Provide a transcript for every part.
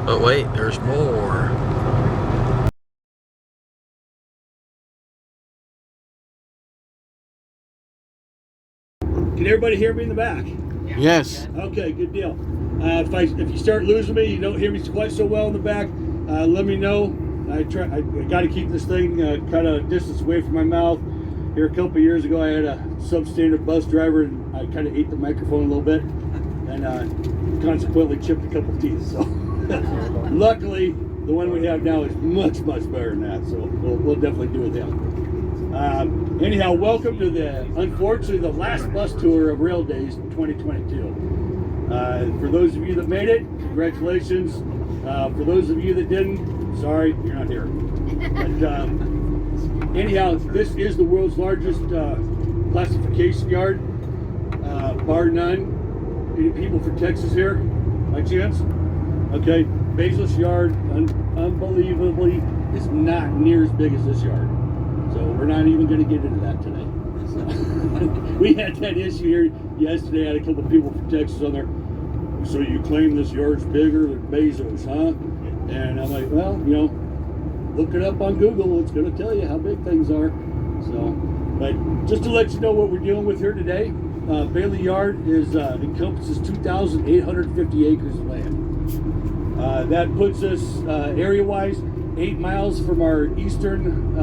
But wait, there's more. Can everybody hear me in the back? Yes. Okay, good deal. If you start losing me, you don't hear me quite so well in the back, let me know. I got to keep this thing kind of distance away from my mouth. Here a couple years ago, I had a substandard bus driver, and I kind of ate the microphone a little bit, and consequently chipped a couple teeth. So luckily, the one we have now is much better than that. So we'll definitely do with him. Anyhow, welcome to unfortunately, the last bus tour of Rail Days 2022. For those of you that made it, congratulations. For those of you that didn't, sorry, you're not here. But anyhow, this is the world's largest classification yard, bar none. Any people from Texas here, by chance? Okay, Baseless Yard, unbelievably, is not near as big as this yard. So we're not even going to get into that today. So, we had that issue here yesterday. I had a couple of people from Texas on there. So you claim this yard's bigger than Bezos, huh? And I'm like, well, look it up on Google. It's going to tell you how big things are. So, but just to let you know what we're dealing with here today, Bailey Yard encompasses 2,850 acres of land. That puts us area-wise 8 miles from our eastern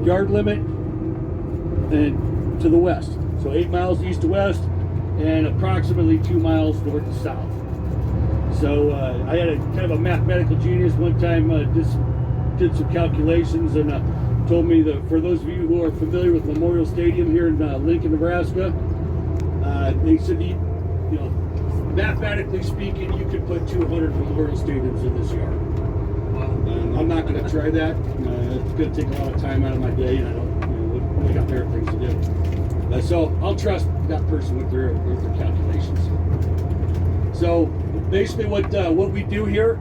yard limit and to the west. So 8 miles east to west and approximately 2 miles north to south. So I had a kind of a mathematical genius one time did some calculations and told me that for those of you who are familiar with Memorial Stadium here in Lincoln, Nebraska, they said, mathematically speaking, you could put 200 Memorial Stadiums in this yard. I'm not going to try that. It's going to take a lot of time out of my day, and I got better things to do. So I'll trust that person with their calculations. So basically, what we do here,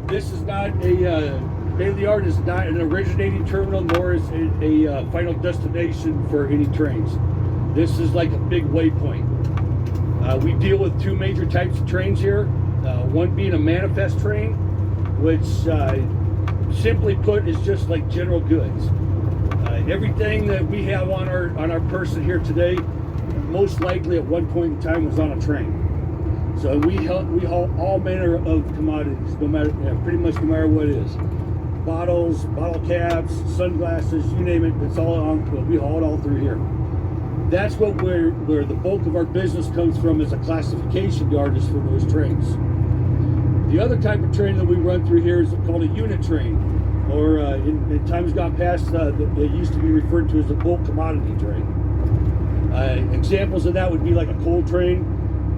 this is not Bailey Yard is not an originating terminal, nor is it a final destination for any trains. This is like a big waypoint. We deal with two major types of trains here. One being a manifest train, which simply put is just like general goods. Everything that we have on our person here today, most likely at one point in time was on a train. So we haul all manner of commodities, pretty much no matter what it is. Bottles, bottle caps, sunglasses, you name it, it's all on. We haul it all through here. That's where the bulk of our business comes from as a classification yard is for those trains. The other type of train that we run through here is called a unit train, or in times gone past, it used to be referred to as a bulk commodity train. Examples of that would be like a coal train,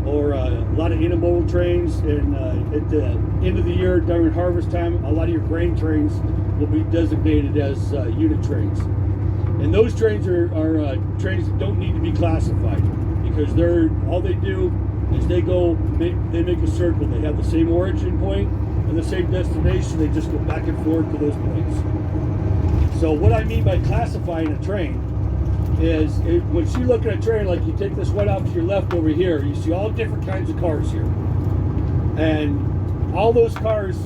or a lot of intermodal trains, and at the end of the year during harvest time, a lot of your grain trains will be designated as unit trains. And those trains are trains that don't need to be classified, because all they do is they make a circle. They have the same origin point and the same destination. They just go back and forth to those points. So what I mean by classifying a train is when you look at a train, like you take this one out to your left over here, you see all different kinds of cars here. And all those cars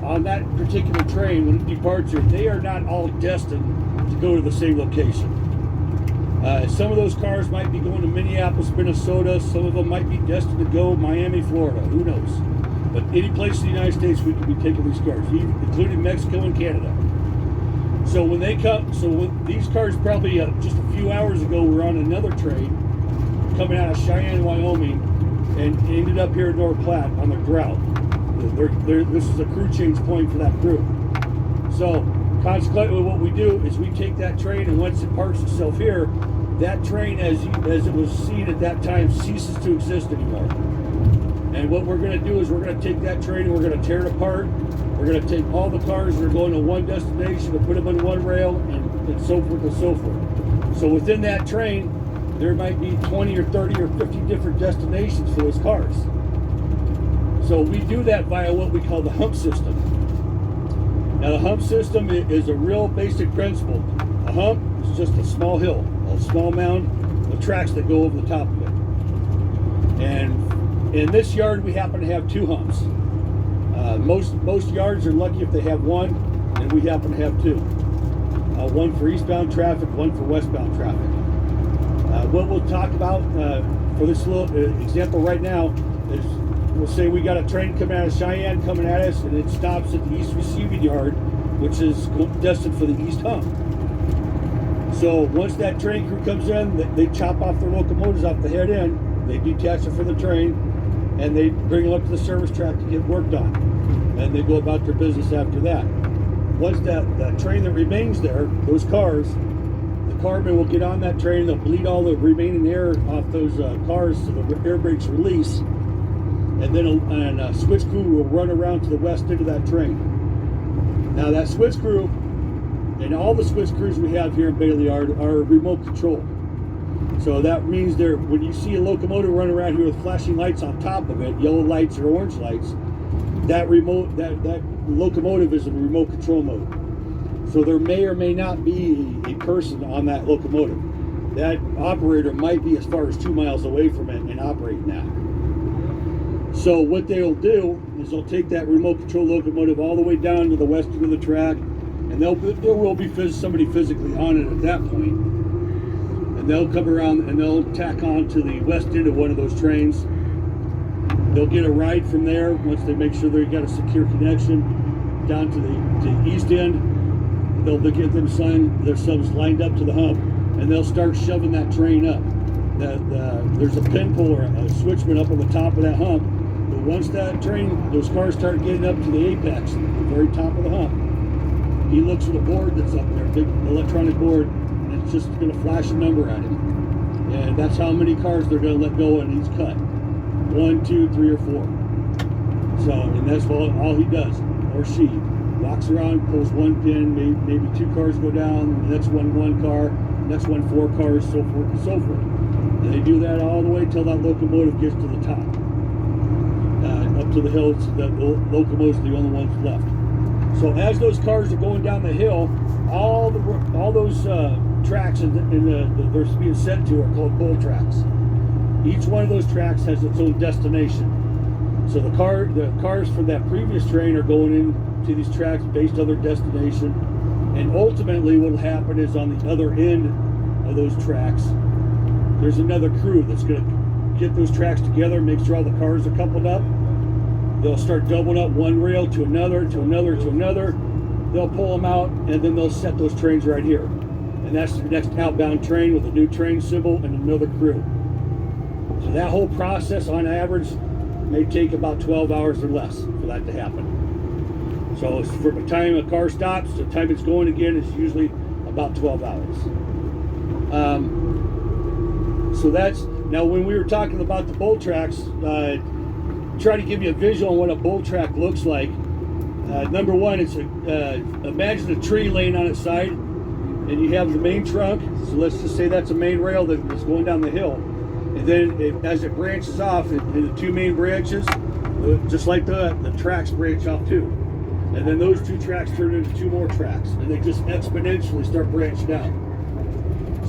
on that particular train, when it departs here, they are not all destined to go to the same location. Some of those cars might be going to Minneapolis, Minnesota. Some of them might be destined to go Miami, Florida. Who knows? But any place in the United States, we could be taking these cars, including Mexico and Canada. So when these cars probably just a few hours ago were on another train coming out of Cheyenne, Wyoming, and ended up here in North Platte on the grout. This is a crew change point for that crew. So consequently, what we do is we take that train, and once it parks itself here, that train, as it was seen at that time, ceases to exist anymore. And what we're going to do is we're going to take that train and we're going to tear it apart. We're going to take all the cars that are going to one destination and put them on one rail, and so forth and so forth. So within that train, there might be 20 or 30 or 50 different destinations for those cars. So we do that via what we call the hump system. Now the hump system is a real basic principle. A hump is just a small hill, a small mound of tracks that go over the top of it. And in this yard, we happen to have two humps. Most yards are lucky if they have one, and we happen to have two. One for eastbound traffic, one for westbound traffic. What we'll talk about for this little example right now is, we'll say we got a train coming out of Cheyenne coming at us, and it stops at the east receiving yard, which is destined for the east hump. So once that train crew comes in, they chop off their locomotives off the head end, they detach it from the train, and they bring them up to the service track to get work done. And they go about their business after that. Once that train that remains there, those cars, the carman will get on that train, they'll bleed all the remaining air off those cars so the air brakes release, and then a switch crew will run around to the west end of that train. Now that switch crew, and all the switch crews we have here in Bailey are remote control. So that means when you see a locomotive running around here with flashing lights on top of it, yellow lights or orange lights, that locomotive is in remote control mode. So there may or may not be a person on that locomotive. That operator might be as far as 2 miles away from it and operating that. So what they'll do is they'll take that remote control locomotive all the way down to the west end of the track, and there will be somebody physically on it at that point. And they'll come around and they'll tack on to the west end of one of those trains. They'll get a ride from there once they make sure they've got a secure connection down to the east end. They'll get themselves lined up to the hump, and they'll start shoving that train up. There's a pin puller, a switchman up on the top of that hump. But once those cars start getting up to the apex, the very top of the hump, he looks at a board that's up there, a big electronic board, and it's just going to flash a number at him. And that's how many cars they're going to let go, and he's cut. 1, 2, 3, or 4. So, and that's all he does, or she. Walks around, pulls one pin, maybe 2 cars go down, the next one car, next one 4 cars, so forth and so forth. And they do that all the way till that locomotive gets to the top. Up to the hill, the locomotive's the only ones left. So as those cars are going down the hill, all those tracks they're being sent to are called bull tracks. Each one of those tracks has its own destination. So the cars from that previous train are going into these tracks based on their destination, and ultimately what will happen is on the other end of those tracks, there's another crew that's going to get those tracks together, make sure all the cars are coupled up. They'll start doubling up one rail to another, to another, to another. They'll pull them out, and then they'll set those trains right here. And that's the next outbound train with a new train symbol and another crew. So that whole process, on average, may take about 12 hours or less for that to happen. So from the time a car stops to the time it's going again is usually about 12 hours. So that's, now when we were talking about the bull tracks, try to give you a visual on what a bull track looks like. Number one, it's imagine a tree laying on its side, and you have the main trunk. So let's just say that's a main rail that's going down the hill. And then as it branches off into 2 main branches, just like the tracks branch off too. And then those 2 tracks turn into 2 more tracks, and they just exponentially start branching out.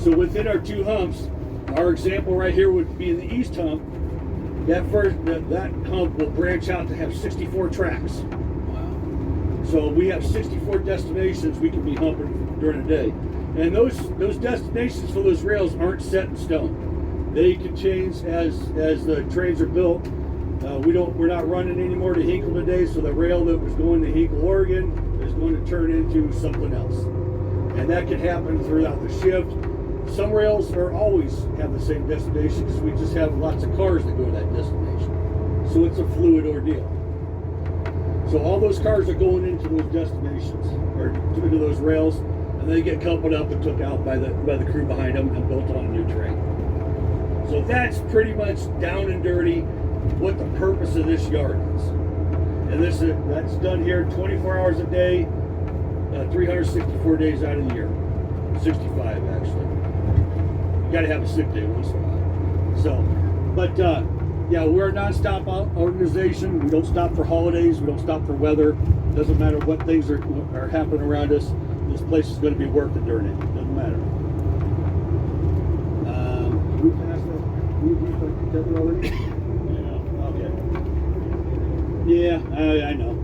So within our 2 humps, our example right here would be in the east hump. That hump will branch out to have 64 tracks. Wow. So we have 64 destinations we can be humping during the day. And those destinations for those rails aren't set in stone. They can change as the trains are built. We're not running anymore to Hinkle today, so the rail that was going to Hinkle, Oregon is going to turn into something else. And that can happen throughout the shift. Some rails always have the same destination because we just have lots of cars that go to that destination. So it's a fluid ordeal. So all those cars are going into those destinations, or into those rails, and they get coupled up and took out by the crew behind them and built on a new train. So that's pretty much down and dirty what the purpose of this yard is. And that's done here 24 hours a day, 364 days out of the year. 65 actually. You gotta have a sick day once in a while. So, but yeah, we're a non-stop organization. We don't stop for holidays. We don't stop for weather. Doesn't matter what things are happening around us. This place is going to be working during it. Doesn't matter. We passed that. We already. Yeah. Okay. Yeah, I know.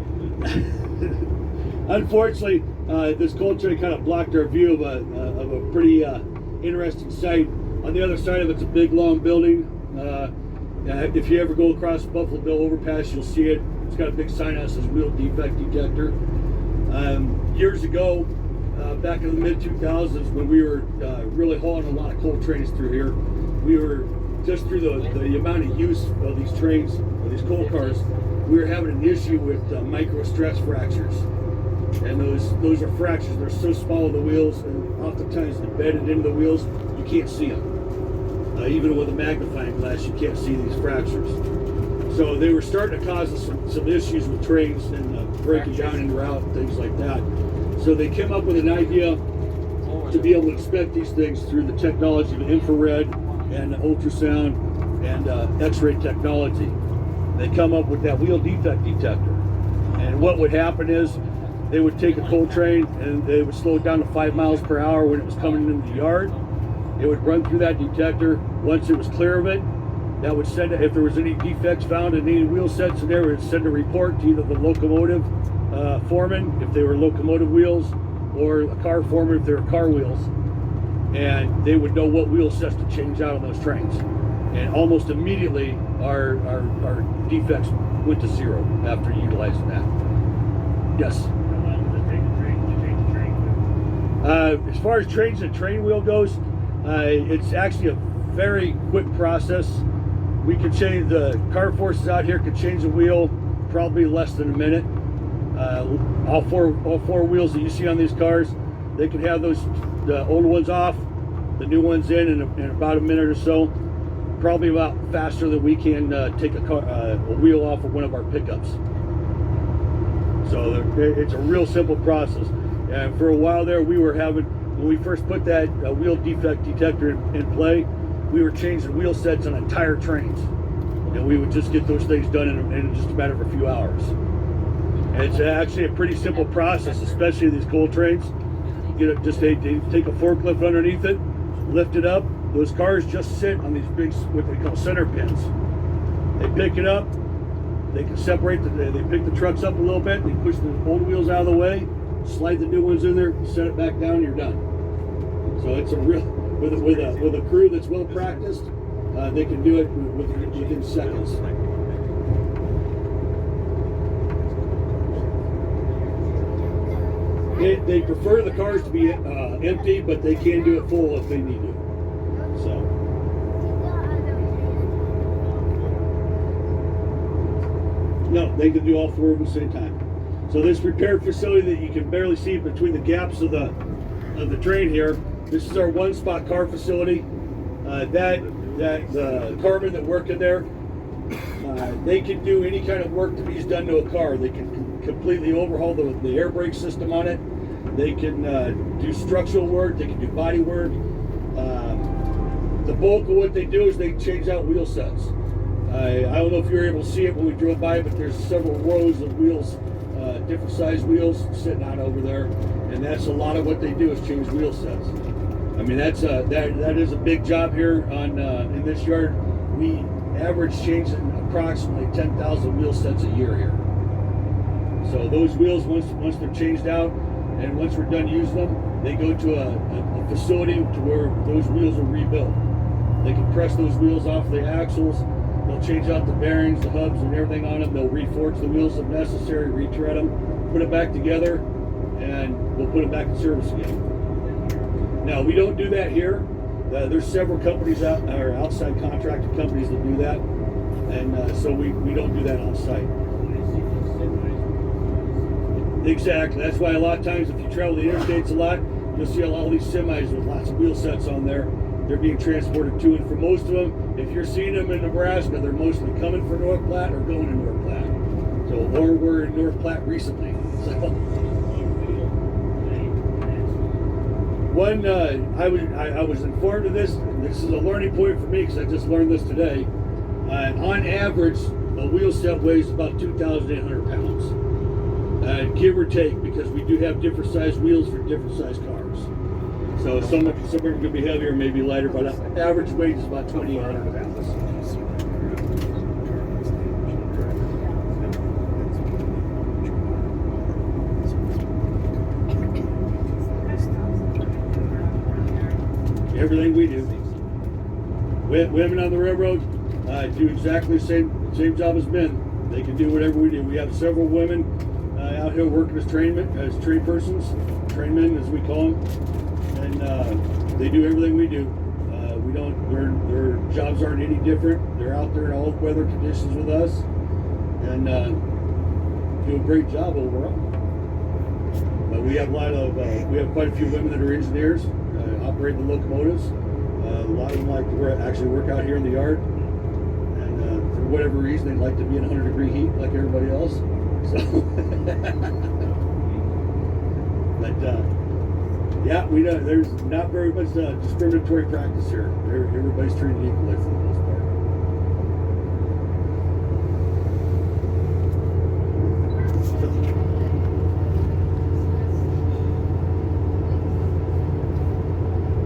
Unfortunately, this coal train kind of blocked our view of a pretty interesting sight. On the other side of it's a big long building. If you ever go across the Buffalo Bill overpass, you'll see it. It's got a big sign that says wheel defect detector. Years ago, back in the mid-2000s, when we were really hauling a lot of coal trains through here, we were just through the amount of use of these trains, of these coal cars, we were having an issue with micro stress fractures. And those are fractures. They're so small in the wheels, and oftentimes embedded into the wheels, you can't see them. Even with a magnifying glass, you can't see these fractures. So they were starting to cause us some issues with trains and breaking down en route and things like that. So they came up with an idea to be able to inspect these things through the technology of infrared and ultrasound and X-ray technology. They come up with that wheel defect detector. And what would happen is they would take a coal train and they would slow it down to 5 miles per hour when it was coming into the yard. It would run through that detector. Once it was clear of it, that would send it, if there was any defects found in any wheel sets in there, it would send a report to either the locomotive foreman, if they were locomotive wheels, or a car foreman if they were car wheels. And they would know what wheel sets to change out on those trains. And almost immediately, our defects went to zero after utilizing that. Yes? How long does it take a train to change a train? As far as trains and train wheel goes, it's actually a very quick process. We could change, the car forces out here could change the wheel probably less than a minute. All four wheels that you see on these cars, they can have the old ones off, the new ones in about a minute or so. Probably about faster than we can take a wheel off of one of our pickups. So it's a real simple process. And for a while there, we were having, when we first put that wheel defect detector in play, we were changing wheel sets on entire trains. And we would just get those things done in just a matter of a few hours. And it's actually a pretty simple process, especially these coal trains. They take a forklift underneath it, lift it up. Those cars just sit on these big, what they call center pins. They pick it up, they can separate, they pick the trucks up a little bit, they push the old wheels out of the way, slide the new ones in there, set it back down, you're done. So it's a real, with a crew that's well practiced, they can do it within seconds. They prefer the cars to be empty, but they can do it full if they need to. So. No, they can do all four of them at the same time. So this repair facility that you can barely see between the gaps of the train here, this is our one-spot car facility. The carmen that work in there, they can do any kind of work that needs done to a car. They can completely overhaul the air brake system on it. They can do structural work. They can do body work. The bulk of what they do is they change out wheel sets. I don't know if you were able to see it when we drove by, but there's several rows of wheels, different size wheels sitting out over there, and that's a lot of what they do is change wheel sets. I mean, that is a big job here in this yard. We average changing approximately 10,000 wheel sets a year here. So those wheels, once they're changed out, and once we're done using them, they go to a facility to where those wheels are rebuilt. They can press those wheels off the axles. They'll change out the bearings, the hubs, and everything on them. They'll reforge the wheels if necessary, retread them, put it back together, and we'll put it back in service again. Now, we don't do that here. There's several companies outside contracted companies that do that, and so we don't do that on site. Exactly. That's why a lot of times if you travel the interstates a lot, you'll see a lot of these semis with lots of wheel sets on there. They're being transported to and from. Most of them, if you're seeing them in Nebraska, they're mostly coming from North Platte or going to North Platte. So, or we're in North Platte recently. So, I was informed of this. This is a learning point for me because I just learned this today. On average, a wheel set weighs about 2,800 pounds, give or take, because we do have different size wheels for different size cars. So some of them are going to be heavier, maybe lighter, but average weight is about 2,800 pounds. everything we do. Women on the railroad do exactly the same job as men. They can do whatever we do. We have several women out here working as train persons, trainmen as we call them, and they do everything we do. We don't. Their jobs aren't any different. They're out there in all weather conditions with us, and do a great job overall. But we have we have quite a few women that are engineers, operate the locomotives. A lot of them like to actually work out here in the yard, and for whatever reason, they like to be in 100-degree heat like everybody else. So, but yeah, we know there's not very much discriminatory practice here. Everybody's treated equally for the most part.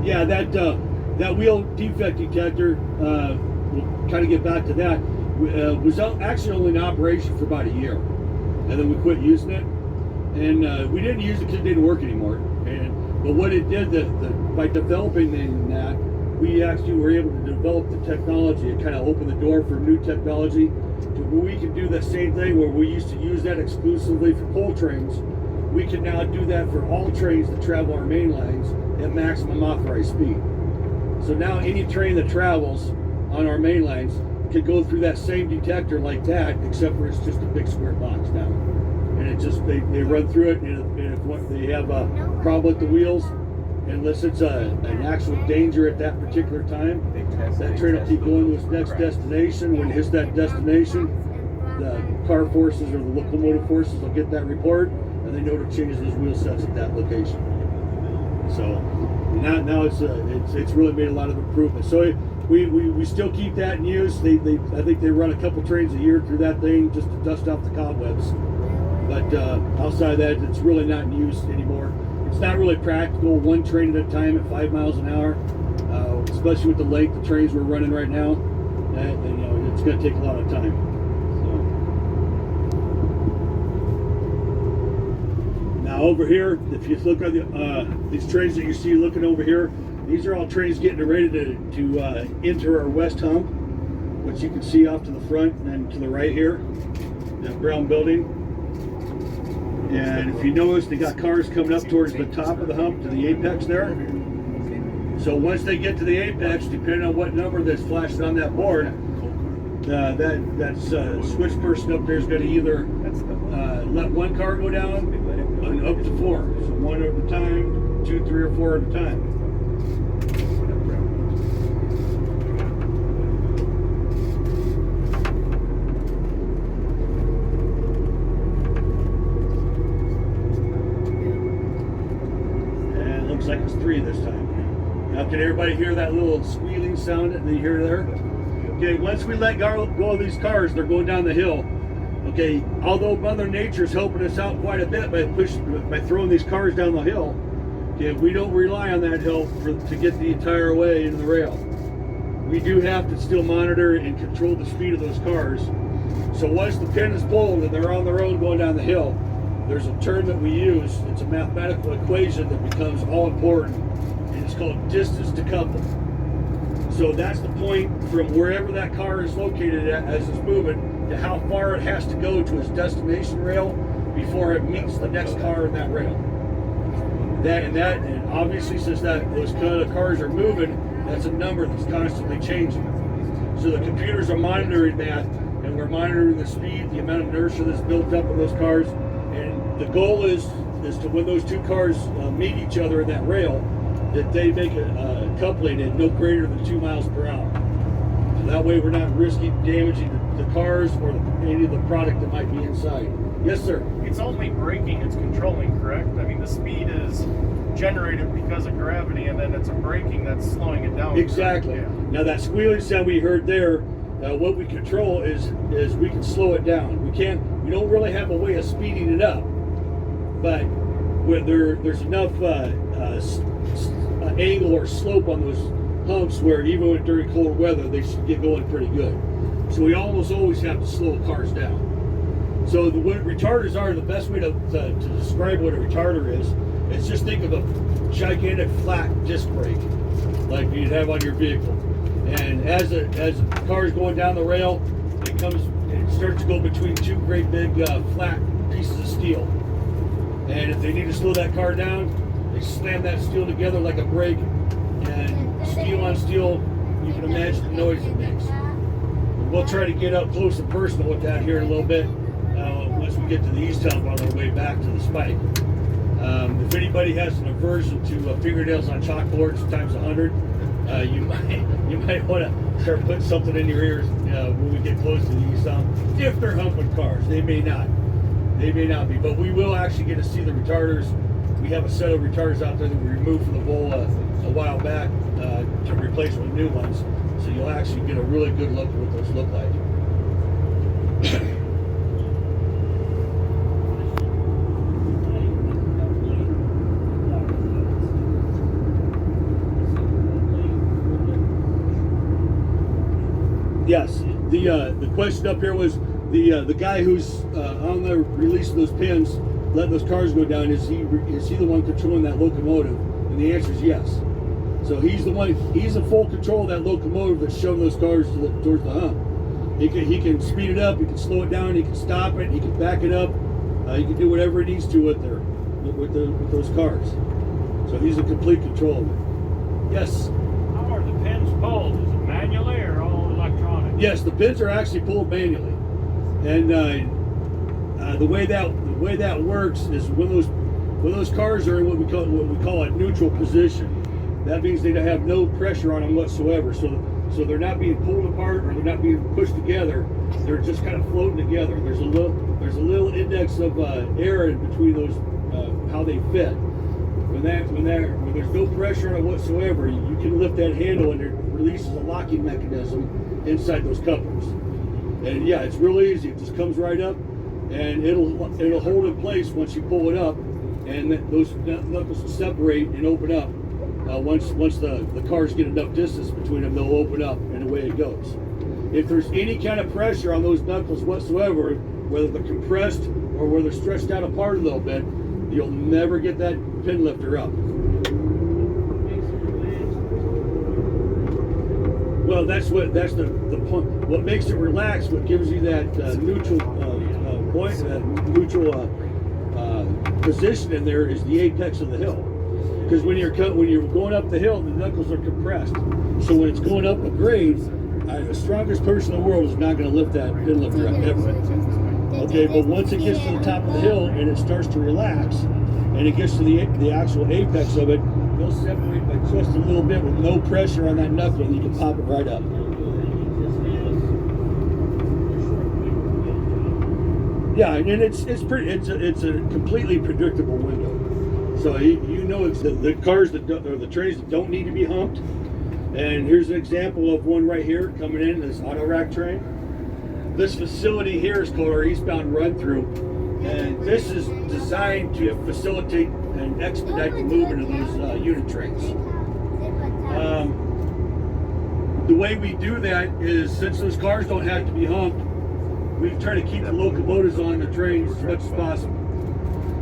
Yeah, that wheel defect detector, we'll kind of get back to that, was actually only in operation for about a year. And then we quit using it. And we didn't use it because it didn't work anymore. But what it did, by developing that, we actually were able to develop the technology. It kind of opened the door for new technology to where we can do the same thing where we used to use that exclusively for coal trains. We can now do that for all trains that travel our main lines at maximum authorized speed. So now any train that travels on our main lines can go through that same detector like that, except for it's just a big square box now. And it just, they run through it, and if they have a problem with the wheels, unless it's an actual danger at that particular time, that train will keep going to its next destination. When it hits that destination, the car forces or the locomotive forces will get that report, and they know to change those wheel sets at that location. So now it's really made a lot of improvement. So we still keep that in use. I think they run a couple trains a year through that thing just to dust off the cobwebs. But outside of that, it's really not in use anymore. It's not really practical, one train at a time at 5 miles an hour, especially with the length of trains we're running right now. And, it's going to take a lot of time. Now over here, if you look at these trains that you see looking over here, these are all trains getting ready to enter our west hump, which you can see off to the front and to the right here, that brown building. And if you notice, they got cars coming up towards the top of the hump to the apex there. So once they get to the apex, depending on what number that's flashed on that board, that switch person up there is going to either let one car go down and up to 4. So 1 at a time, 2, 3, or 4 at a time. And it looks like it's 3 this time. Now, can everybody hear that little squealing sound that you hear there? Okay, once we let go of these cars, they're going down the hill. Okay, although Mother Nature's helping us out quite a bit by throwing these cars down the hill, okay, we don't rely on that help to get the entire way into the rail. We do have to still monitor and control the speed of those cars. So once the pin is pulled and they're on their own going down the hill, there's a term that we use. It's a mathematical equation that becomes all important, and it's called distance to couple. So that's the point from wherever that car is located at as it's moving to how far it has to go to its destination rail before it meets the next car in that rail. And obviously, since those kind of cars are moving, that's a number that's constantly changing. So the computers are monitoring that, and we're monitoring the speed, the amount of inertia that's built up in those cars. And the goal is to when those two cars meet each other in that rail, that they make a coupling at no greater than 2 miles per hour. So that way we're not risking damaging the cars or any of the product that might be inside. Yes, sir? It's only braking it's controlling, correct? I mean, the speed is generated because of gravity, and then it's a braking that's slowing it down. Exactly. Yeah. Now that squealing sound we heard there, what we control is we can slow it down. We don't really have a way of speeding it up, but when there's enough angle or slope on those humps where even during cold weather they should get going pretty good. So we almost always have to slow cars down. So what retarders are, the best way to describe what a retarder is just think of a gigantic flat disc brake like you'd have on your vehicle. And as the car is going down the rail, it starts to go between two great big flat pieces of steel. And if they need to slow that car down, they slam that steel together like a brake, and steel on steel, you can imagine the noise it makes. We'll try to get up close and personal with that here in a little bit once we get to the east hump on our way back to the spike. If anybody has an aversion to fingernails on chalkboards times 100, you might want to start putting something in your ears when we get close to the east hump. If they're humping cars, they may not be, but we will actually get to see the retarders. We have a set of retarders out there that we removed from the bowl a while back to replace with new ones, so you'll actually get a really good look at what those look like. Yes, the question up here was the guy who's on the release of those pins, letting those cars go down. Is he the one controlling that locomotive? And the answer is yes. So he's the one. He's in full control of that locomotive that's shoving those cars towards the hump. He can speed it up. He can slow it down. He can stop it. He can back it up. He can do whatever he needs to with those cars. So he's in complete control of it. Yes. How are the pins pulled? Is it manually or all electronic? Yes, the pins are actually pulled manually, and the way that works is when those cars are in what we call a neutral position. That means they have no pressure on them whatsoever. So they're not being pulled apart or they're not being pushed together. They're just kind of floating together. There's a little index of air in between those how they fit. When there's no pressure on it whatsoever, you can lift that handle and it releases a locking mechanism inside those couplers. And yeah, it's real easy. It just comes right up, and it'll hold in place once you pull it up, and those knuckles will separate and open up. Once the cars get enough distance between them, they'll open up, and away it goes. If there's any kind of pressure on those knuckles whatsoever, whether they're compressed or whether they're stretched out apart a little bit, you'll never get that pin lifter up. Well, that's the point. What makes it relax, what gives you that neutral point, that neutral position in there, is the apex of the hill. Because when you're going up the hill, the knuckles are compressed. So when it's going up a grade, the strongest person in the world is not going to lift that pin lifter up ever. Okay, but once it gets to the top of the hill and it starts to relax, and it gets to the actual apex of it, they'll separate by just a little bit with no pressure on that knuckle, and you can pop it right up. Yeah, and it's a completely predictable window. So you know it's the cars or the trains that don't need to be humped. And here's an example of one right here coming in, this auto rack train. This facility here is called our eastbound run through, and this is designed to facilitate and expedite the movement of those unit trains. The way we do that is, since those cars don't have to be humped, we try to keep the locomotives on the trains as much as possible.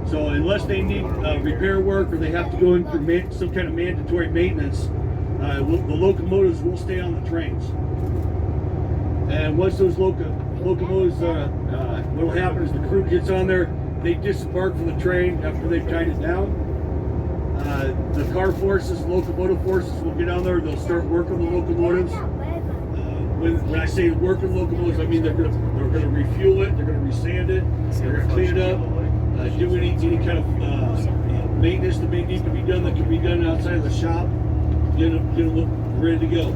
So unless they need repair work or they have to go in for some kind of mandatory maintenance, the locomotives will stay on the trains. And once those locomotives, what will happen is the crew gets on there, they disembark from the train after they've tied it down. The car forces, locomotive forces will get on there, they'll start working the locomotives. When I say working locomotives, I mean they're going to refuel it, they're going to resand it, they're going to clean it up, do any kind of maintenance that may need to be done that can be done outside of the shop, get them ready to go.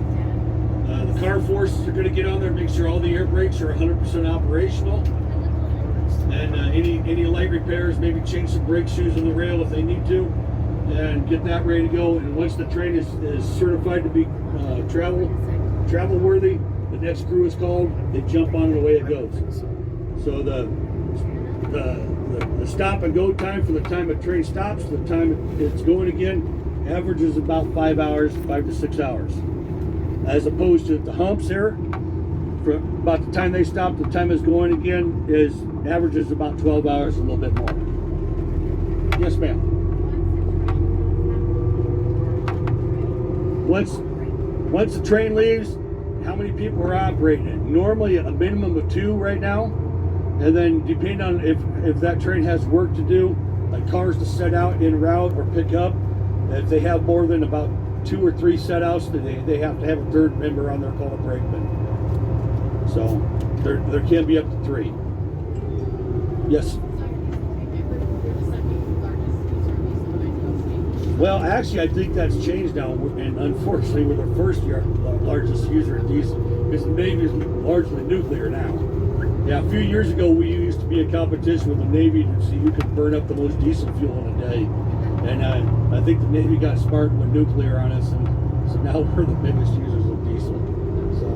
The car forces are going to get on there, make sure all the air brakes are 100% operational, and any light repairs, maybe change some brake shoes on the rail if they need to, and get that ready to go. And once the train is certified to be travel worthy, the next crew is called, they jump on it, away it goes. So the stop and go time for the time a train stops to the time it's going again averages about 5 hours, 5 to 6 hours. As opposed to the humps here, from about the time they stop to the time it's going again averages about 12 hours, a little bit more. Yes, ma'am. once the train leaves, how many people are operating it? Normally a minimum of 2 right now, and then depending on if that train has work to do, like cars to set out en route or pick up, if they have more than about 2 or 3 set outs, then they have to have a third member on there called a brakeman. So there can be up to 3. Yes. Well, actually, I think that's changed now, and unfortunately, we're the first largest user of diesel, because the Navy is largely nuclear now. Yeah, a few years ago, we used to be in competition with the Navy to see who could burn up the most diesel fuel in a day, and I think the Navy got smart and went nuclear on us, and so now we're the biggest users of diesel. So,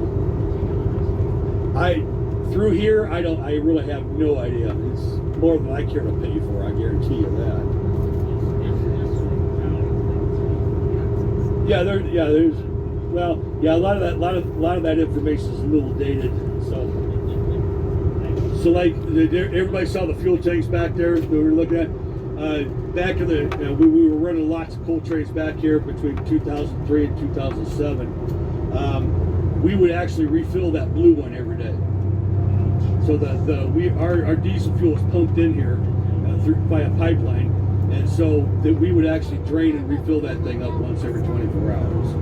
through here, I really have no idea. It's more than I care to pay for. I guarantee you that. Yeah, there's a lot of that information is a little dated. So like everybody saw the fuel tanks back there that we were looking at. Back in the we were running lots of coal trains back here between 2003 and 2007. We would actually refill that blue one every day. So our diesel fuel is pumped in here by a pipeline. And so that we would actually drain and refill that thing up once every 24 hours.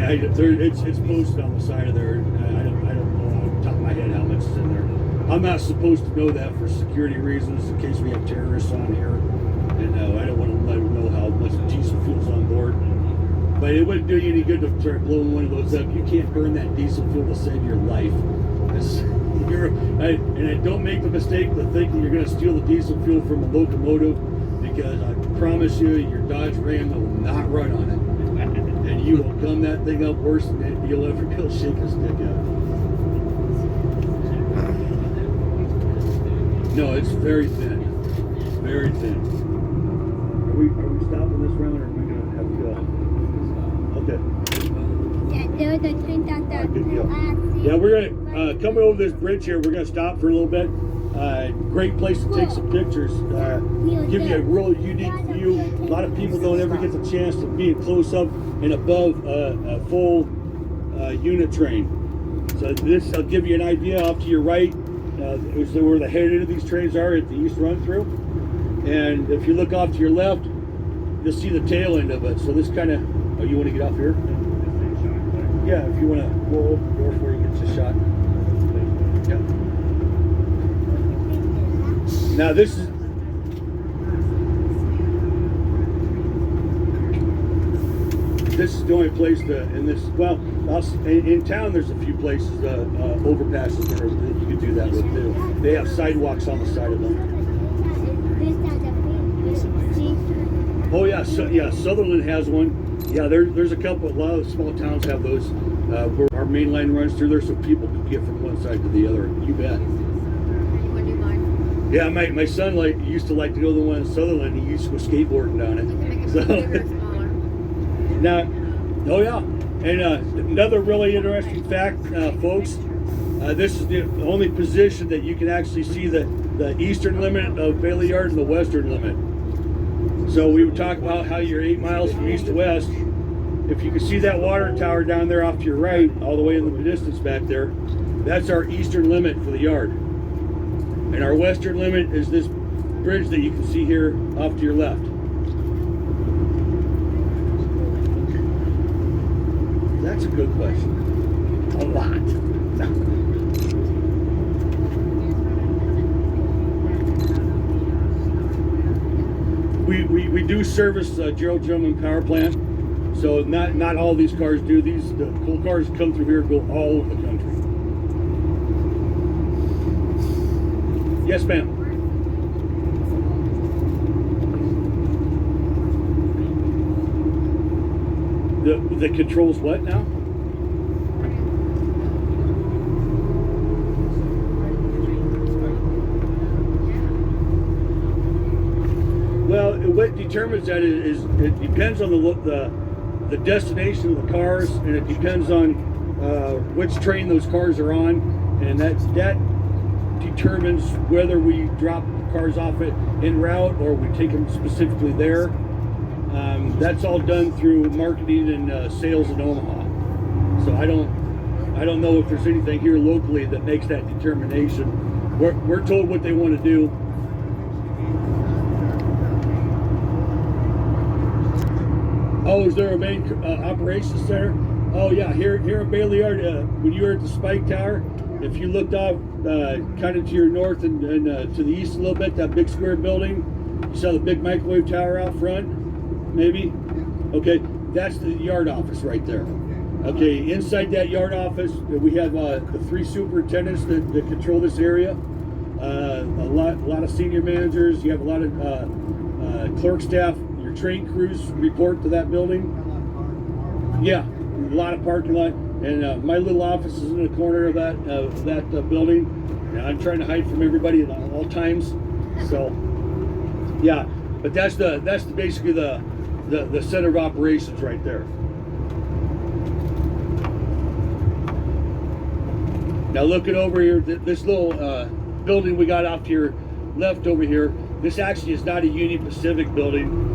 It's posted on the side of there. I don't know off the top of my head how much is in there. I'm not supposed to know that for security reasons in case we have terrorists on here. And I don't want to let them know how much diesel fuel's on board. But it wouldn't do you any good to start blowing one of those up. You can't burn that diesel fuel to save your life. And don't make the mistake to think that you're going to steal the diesel fuel from a locomotive, because I promise you, your Dodge Ram will not run on it, and you will gum that thing up worse than you'll ever go shake a stick at. No, it's very thin, very thin. Are we stopping this round, or are we going to have to go? Okay. There's a train down there. Good deal. Yeah, we're gonna coming over this bridge here. We're gonna stop for a little bit. Great place to take some pictures. Give you a real unique view. A lot of people don't ever get the chance to be close up and above a full unit train. So this will give you an idea. Off to your right is where the head of these trains are at the east run through. And if you look off to your left, you'll see the tail end of it. So this kind of, oh, you want to get off here? Yeah, if you want to go open the door before you get your shot. Yeah. Now this is the only place in town there's a few places, overpasses there that you can do that with too. They have sidewalks on the side of them. Oh yeah, Sutherland has one. Yeah, there's a couple. A lot of small towns have those where our main line runs through there, so people can get from one side to the other. You bet. Yeah, my son used to like to go to the one in Sutherland. He used to go skateboarding down it. So now, oh yeah, and another really interesting fact, folks. This is the only position that you can actually see the eastern limit of Bailey Yard and the western limit. So we would talk about how you're 8 miles from east to west. If you can see that water tower down there off to your right, all the way in the distance back there, that's our eastern limit for the yard. And our western limit is this bridge that you can see here off to your left. That's a good question. A lot. We do service Gerald Gentleman Power Plant, so not all these cars do. The coal cars that come through here go all over the country. Yes, ma'am. The controls what now? Well, what determines that is it depends on the destination of the cars, and it depends on which train those cars are on, and that determines whether we drop the cars off it en route or we take them specifically there. That's all done through marketing and sales in Omaha. So I don't know if there's anything here locally that makes that determination. We're told what they want to do. Oh, is there a main operations center? Oh yeah, here in Bailey Yard, when you were at the Spike Tower, if you looked off kind of to your north and to the east a little bit, that big square building, you saw the big microwave tower out front, maybe? Okay, that's the yard office right there. Okay, inside that yard office, we have the 3 superintendents that control this area. A lot of senior managers. You have a lot of clerk staff. Your train crews report to that building. Yeah, a lot of parking lot. And my little office is in the corner of that building. And I'm trying to hide from everybody at all times. So, yeah, but that's basically the center of operations right there. Now looking over here, this little building we got off to your left over here, this actually is not a Union Pacific building.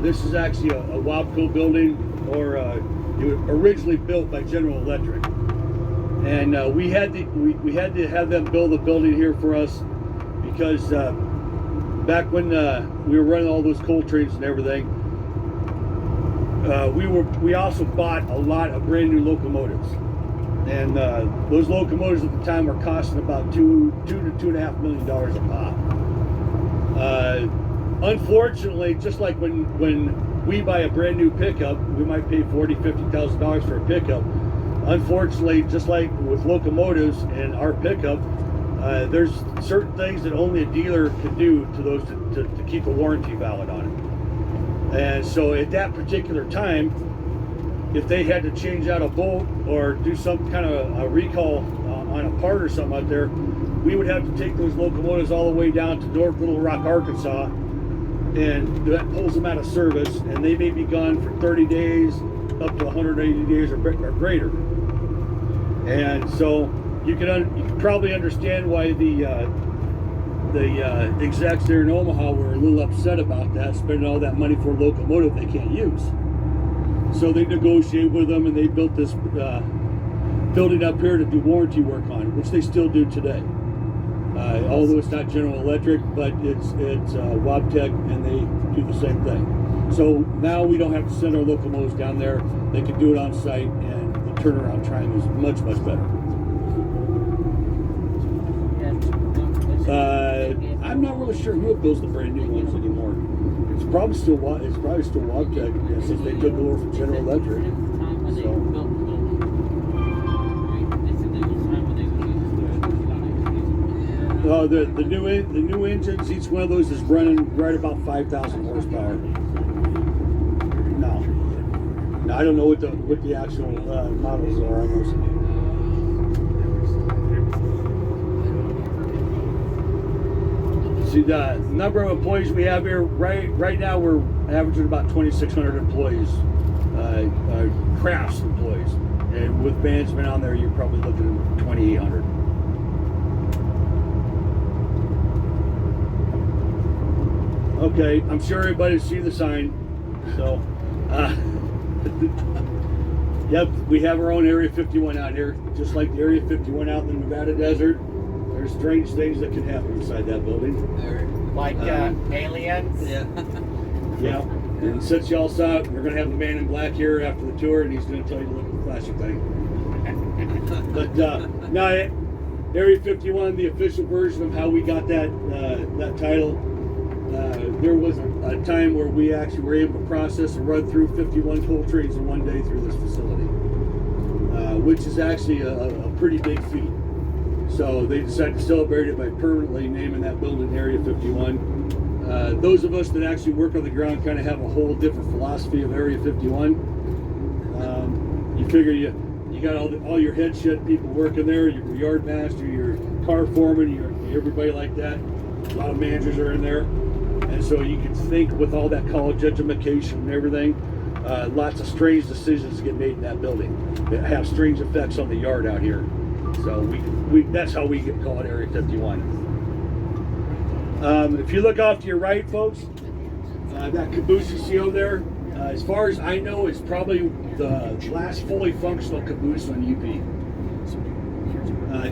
This is actually a Wabco building, or it was originally built by General Electric. And we had to have them build a building here for us because back when we were running all those coal trains and everything, we also bought a lot of brand new locomotives. And those locomotives at the time were costing about $2 to $2.5 million a pop. Unfortunately, just like when we buy a brand new pickup, we might pay $40,000-$50,000 for a pickup. Unfortunately, just like with locomotives and our pickup, there's certain things that only a dealer can do to those to keep a warranty valid on it. And so at that particular time, if they had to change out a bolt or do some kind of a recall on a part or something out there, we would have to take those locomotives all the way down to North Little Rock, Arkansas, and that pulls them out of service, and they may be gone for 30 days up to 180 days or greater. And so you can probably understand why the execs there in Omaha were a little upset about that, spending all that money for a locomotive they can't use. So they negotiated with them, and they built this building up here to do warranty work on, which they still do today. Although it's not General Electric, but it's Wabtec, and they do the same thing. So now we don't have to send our locomotives down there. They can do it on site, and the turnaround time is much, much better. I'm not really sure who builds the brand new ones anymore. It's probably still Wabtec, since they took over from General Electric. So. The new engines, each one of those is running right about 5,000 horsepower. No, I don't know what the actual models are on those. See, the number of employees we have here right now, we're averaging about 2,600 employees, crafts employees, and with bandsmen on there, you're probably looking at 2,800. Okay, I'm sure everybody's seen the sign. So, yep, we have our own Area 51 out here, just like the Area 51 out in the Nevada desert. There's strange things that can happen inside that building. Like aliens? Yeah. Yeah, and since y'all saw it, we're going to have the man in black here after the tour, and he's going to tell you to look at the flashing thing. But no, Area 51, the official version of how we got that title. There was a time where we actually were able to process and run through 51 coal trains in one day through this facility, which is actually a pretty big feat. So they decided to celebrate it by permanently naming that building Area 51. Those of us that actually work on the ground kind of have a whole different philosophy of Area 51. You figure you got all your head shit people working there, your yard master, your car foreman, everybody like that. A lot of managers are in there. And so you can think with all that college education and everything, lots of strange decisions get made in that building that have strange effects on the yard out here. So that's how we get called Area 51. If you look off to your right, folks, that caboose you see over there, As far as I know, it's probably the last fully functional caboose on UP.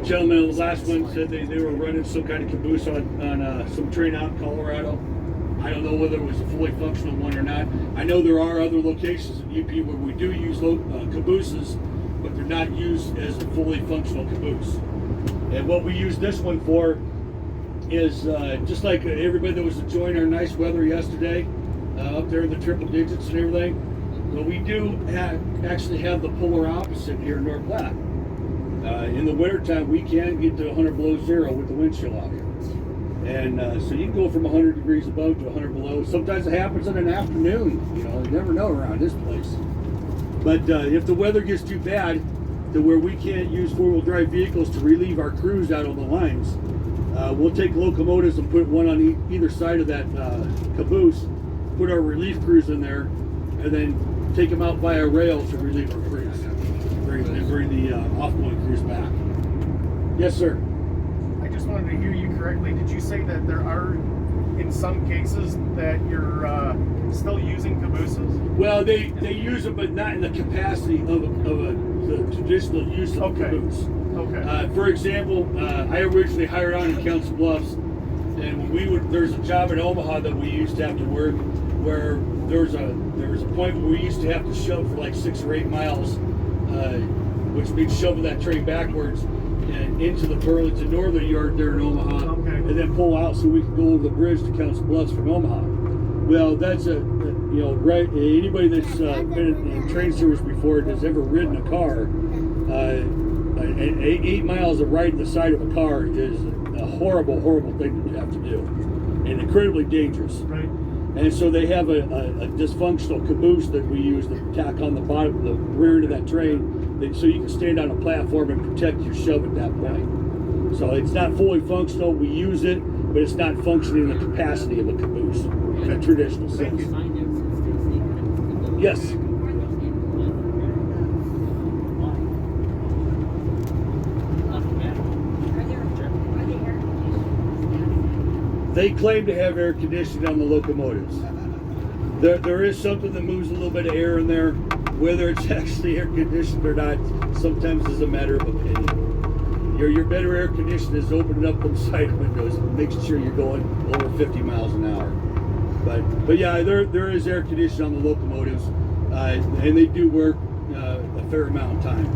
Gentleman on the last one said they were running some kind of caboose on some train out in Colorado. I don't know whether it was a fully functional one or not. I know there are other locations in UP where we do use cabooses, but they're not used as a fully functional caboose. And what we use this one for is just like everybody that was enjoying our nice weather yesterday, up there in the triple digits and everything. Well, we do actually have the polar opposite here in North Platte. In the wintertime, we can get to 100 below zero with the wind chill out here. And so you can go from 100 degrees above to 100 below. Sometimes it happens in an afternoon. You know, you never know around this place. But if the weather gets too bad to where we can't use four-wheel drive vehicles to relieve our crews out on the lines, we'll take locomotives and put one on either side of that caboose, put our relief crews in there, and then take them out via rail to relieve our crews. Bring the off-going crews back. Yes, sir. I just wanted to hear you correctly. Did you say that there are, in some cases, that you're still using cabooses? Well, they use them, but not in the capacity of the traditional use of caboose. Okay. For example, I originally hired on in Council Bluffs, and there's a job in Omaha that we used to have to work where there was a point where we used to have to shove for like 6 or 8 miles, which means shoving that train backwards and into the Burlington Northern Yard there in Omaha, and then pull out so we could go over the bridge to Council Bluffs from Omaha. Well, that's right. Anybody that's been in train service before and has ever ridden a car, 8 miles of riding the side of a car is a horrible, horrible thing that you have to do, and incredibly dangerous. Right. And so they have a dysfunctional caboose that we use to tack on the bottom, the rear end of that train, so you can stand on a platform and protect your shove at that point. So it's not fully functional. We use it, but it's not functioning in the capacity of a caboose in a traditional sense. Yes. They claim to have air conditioning on the locomotives. There is something that moves a little bit of air in there. Whether it's actually air conditioned or not, sometimes is a matter of opinion. Your better air conditioning is opening up those side windows and making sure you're going over 50 miles an hour. But yeah, there is air conditioning on the locomotives, and they do work a fair amount of time.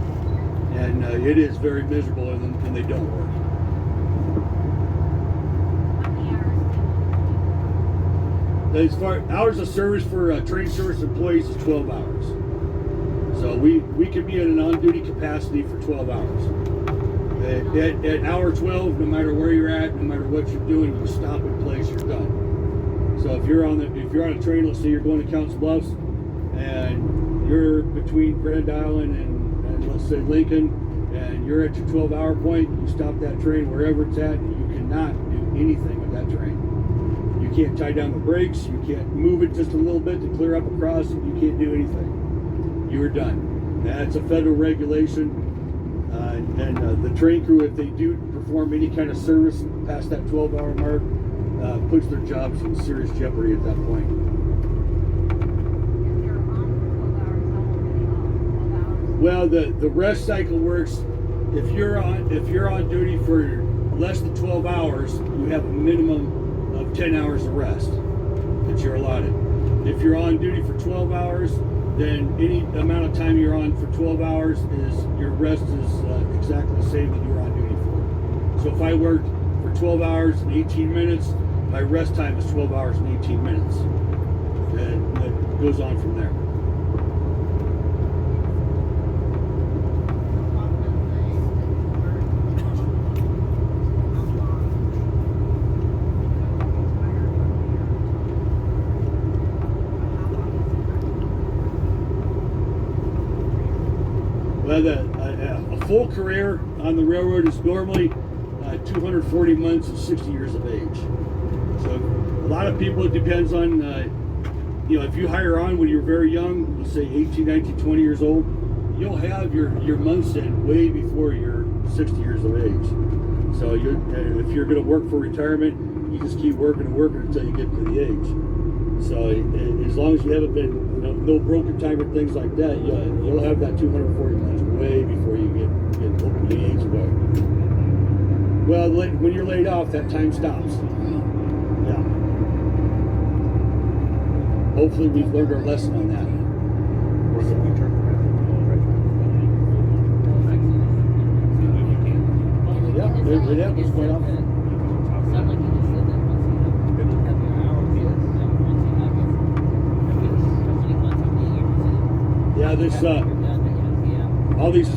And it is very miserable when they don't work. As far hours of service for train service employees is 12 hours. So we can be in an on-duty capacity for 12 hours. At hour 12, no matter where you're at, no matter what you're doing, you stop in place, you're done. So if you're on a train, let's say you're going to Council Bluffs, and you're between Grand Island and let's say Lincoln, and you're at your 12-hour point, you stop that train wherever it's at, and you cannot do anything with that train. You can't tie down the brakes, you can't move it just a little bit to clear up across, you can't do anything. You are done. That's a federal regulation. And the train crew, if they do perform any kind of service past that 12-hour mark, puts their jobs in serious jeopardy at that point. Well, the rest cycle works. If you're on duty for less than 12 hours, you have a minimum of 10 hours of rest that you're allotted. If you're on duty for 12 hours, then any amount of time you're on for 12 hours your rest is exactly the same that you're on duty for. So if I worked for 12 hours and 18 minutes, my rest time is 12 hours and 18 minutes. And it goes on from there. Well, a full career on the railroad is normally 240 months and 60 years of age. So a lot of people, it depends on, if you hire on when you're very young, let's say 18, 19, 20 years old, you'll have your months in way before you're 60 years of age. So if you're going to work for retirement, you just keep working and working until you get to the age. So as long as you haven't been, you know, no broken time or things like that, you'll have that 240 miles way before you get open the age away. Well, when you're laid off, that time stops. Yeah. Hopefully we've learned our lesson on that. Yeah, it happens quite often. Yeah, all these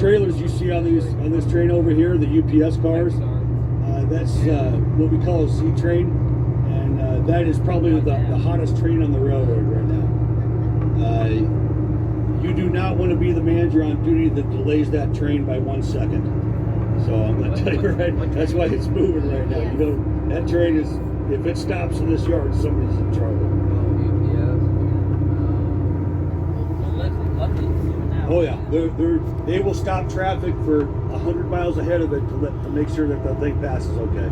trailers you see on this train over here, the UPS cars, that's what we call a Z train, and that is probably the hottest train on the railroad right now. You do not want to be the manager on duty that delays that train by 1 second. So I'm going to tell you right, that's why it's moving right now. You know, that train is, if it stops in this yard, somebody's in trouble. Oh yeah, they will stop traffic for 100 miles ahead of it to make sure that the thing passes okay.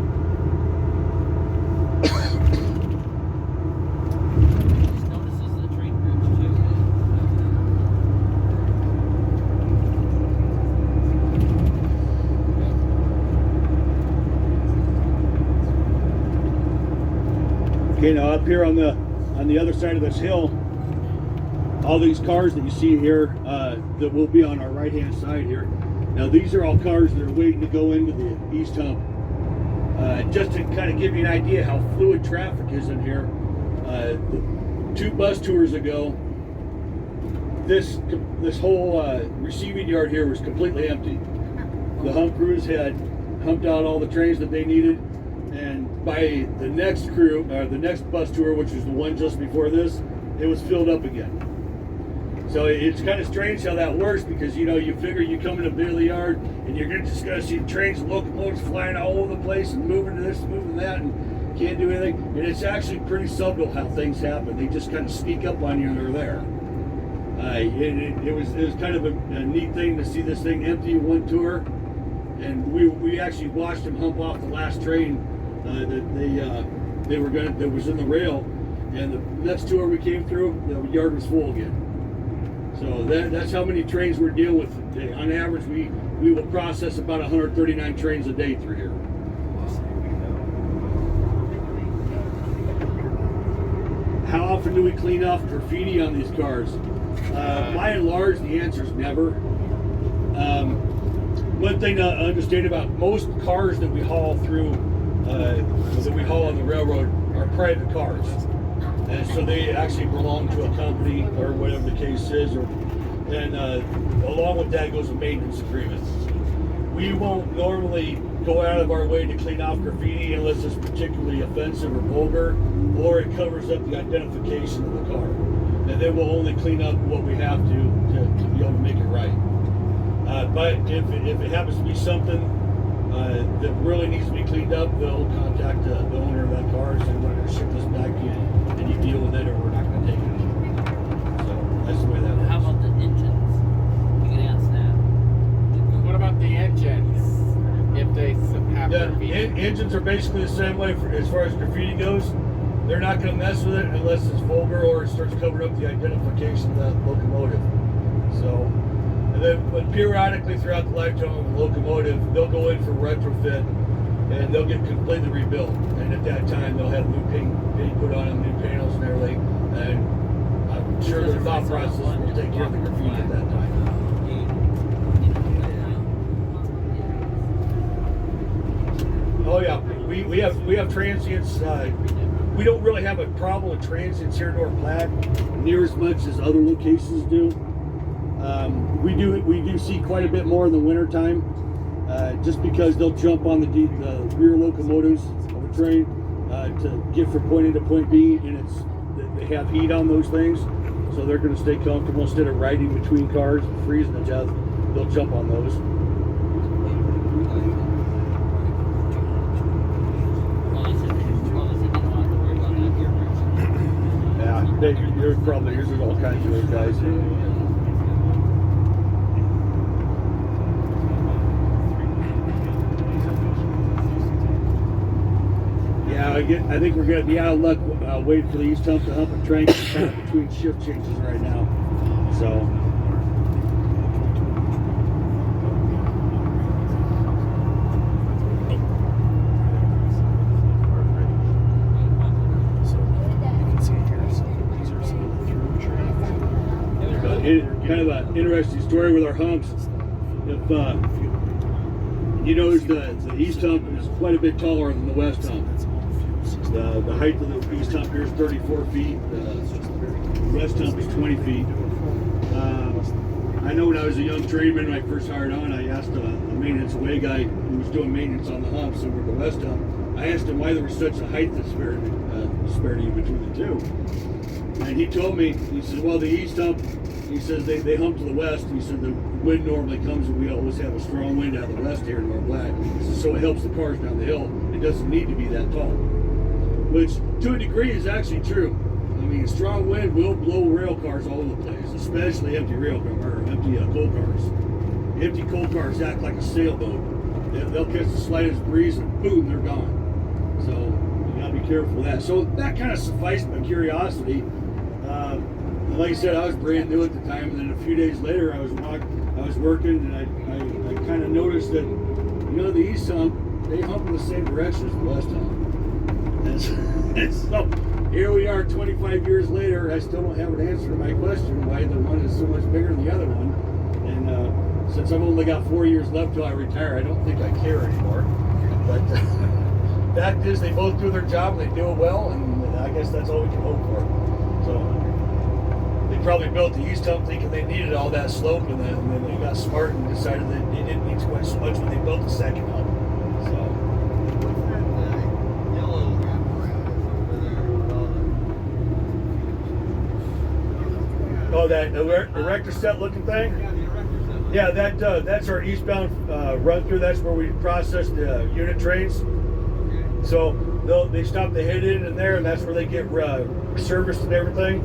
Okay, now up here on the other side of this hill, all these cars that you see here that will be on our right hand side here. Now these are all cars that are waiting to go into the east hump. Just to kind of give you an idea how fluid traffic is in here, 2 bus tours ago, this whole receiving yard here was completely empty. The hump crews had humped out all the trains that they needed, and by the next crew, the next bus tour, which was the one just before this, it was filled up again. So it's kind of strange how that works, because you know, you figure you come in a bit of the yard and you're just going to see trains and locomotives flying all over the place and moving to this, moving to that, and can't do anything. And it's actually pretty subtle how things happen. They just kind of sneak up on you and they're there. It was kind of a neat thing to see this thing empty one tour, and we actually watched them hump off the last train that was in the rail, and the next tour we came through, the yard was full again. So that's how many trains we're dealing with today. On average, we will process about 139 trains a day through here. How often do we clean off graffiti on these cars? By and large, the answer is never. One thing to understand about most cars that we haul through, that we haul on the railroad, are private cars. And so they actually belong to a company or whatever the case is, and along with that goes a maintenance agreement. We won't normally go out of our way to clean off graffiti unless it's particularly offensive or vulgar, or it covers up the identification of the car. And then we'll only clean up what we have to be able to make it right. But if it happens to be something that really needs to be cleaned up, they'll contact the owner of that car and say, we're going to ship this back in. And you deal with it, or we're not going to take it anymore. So that's the way that works. How about the engines? You can ask that. What about the engines? If they have graffiti? Engines are basically the same way as far as graffiti goes. They're not going to mess with it unless it's vulgar or it starts covering up the identification of that locomotive. So, and then, but periodically throughout the lifetime of a locomotive, they'll go in for retrofit and they'll get completely rebuilt. And at that time, they'll have new paint put on them, new panels and everything. And I'm sure their thought process will take care of the graffiti at that time. Oh yeah, we have transients. We don't really have a problem with transients here in North Platte near as much as other locations do. We do see quite a bit more in the wintertime, just because they'll jump on the rear locomotives of a train to get from point A to point B, and they have heat on those things, so they're going to stay comfortable instead of riding between cars and freezing to death. They'll jump on those. There's all kinds of those guys. Yeah, Now I think we're gonna be out of luck waiting for the east hump to hump a train kind of between shift changes right now. So. Kind of an interesting story with our humps. If you notice the east hump is quite a bit taller than the west hump. The height of the east hump here is 34 feet. The west hump is 20 feet. I know when I was a young trainman, when I first hired on, I asked a maintenance away guy who was doing maintenance on the humps over the west hump. I asked him why there was such a height disparity between the two. And he told me, he said, well, the east hump, he says they hump to the west. He said the wind normally comes and we always have a strong wind out of the west here in North Black. So it helps the cars down the hill. It doesn't need to be that tall. Which to a degree is actually true. I mean, a strong wind will blow rail cars all over the place, especially empty empty coal cars. Empty coal cars act like a sailboat. They'll catch the slightest breeze and boom, they're gone. So you gotta be careful of that. So that kind of sufficed my curiosity. Like I said, I was brand new at the time, and then a few days later, I was working, and I kind of noticed that, the east hump, they hump in the same direction as the west hump. And so here we are 25 years later, I still don't have an answer to my question why the one is so much bigger than the other one. And since I've only got 4 years left till I retire, I don't think I care anymore. But the fact is, they both do their job, and they do it well, and I guess that's all we can hope for. So they probably built the east hump thinking they needed all that slope, and then they got smart and decided that they didn't need quite so much when they built the second hump. Oh, that erector set looking thing? Yeah, that's our eastbound run through. That's where we process the unit trains. So they stop the head in there, and that's where they get serviced and everything.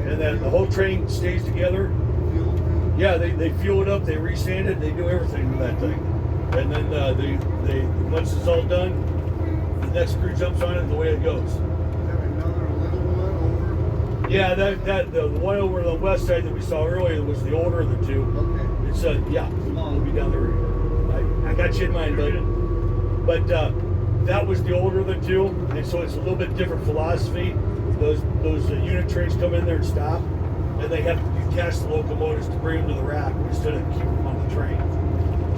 And then the whole train stays together. Yeah, they fuel it up, they resand it, they do everything with that thing. And then they once it's all done, the next crew jumps on it, and the way it goes. Yeah, the one over the west side that we saw earlier was the older of the two. Okay. It's yeah, we'll be down there. I got you in mind, but that was the older of the two, and so it's a little bit different philosophy. Those unit trains come in there and stop, and they have to detach the locomotives to bring them to the rack instead of keep them on the train.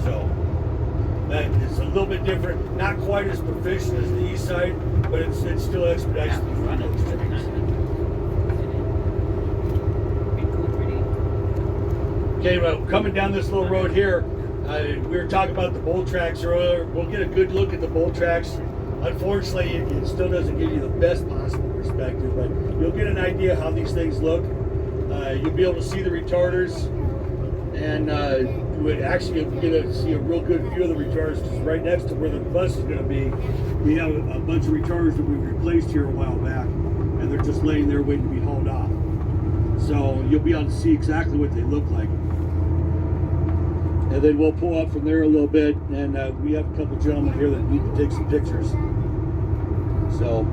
So that is a little bit different, not quite as proficient as the east side, but it still expedites the run of those trains. Okay, well, coming down this little road here, we were talking about the bolt tracks earlier. We'll get a good look at the bolt tracks. Unfortunately, it still doesn't give you the best possible perspective, but you'll get an idea how these things look. You'll be able to see the retarders, and you'll get to see a real good view of the retarders, because right next to where the bus is going to be, we have a bunch of retarders that we replaced here a while back, and they're just laying there waiting to be hauled off. So you'll be able to see exactly what they look like. And then we'll pull up from there a little bit, and we have a couple gentlemen here that need to take some pictures. So.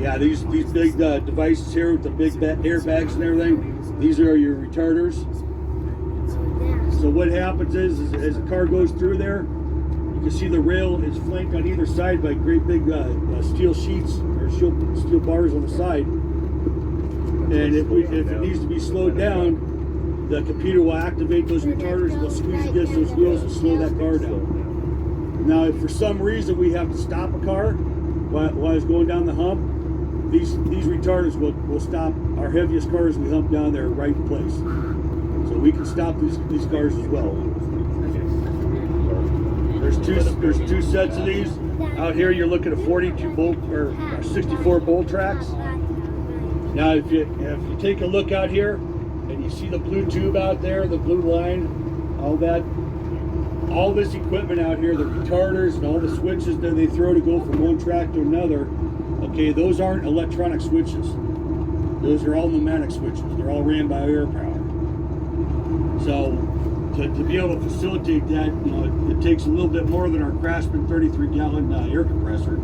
Yeah, these big devices here with the big airbags and everything, these are your retarders. So what happens is as the car goes through there, you can see the rail is flanked on either side by great big steel sheets or steel bars on the side. And if it needs to be slowed down, the computer will activate those retarders, they'll squeeze against those wheels and slow that car down. Now, if for some reason we have to stop a car while it's going down the hump, these retarders will stop our heaviest cars we hump down there right in place. So we can stop these cars as well. There's two sets of these. Out here you're looking at 42 bolt or 64 bolt tracks. Now if you take a look out here and you see the blue tube out there, the blue line, all this equipment out here, the retarders and all the switches that they throw to go from one track to another, okay, those aren't electronic switches. Those are all pneumatic switches. They're all ran by air power. So to be able to facilitate that, you know, it takes a little bit more than our Craftsman 33-gallon air compressor.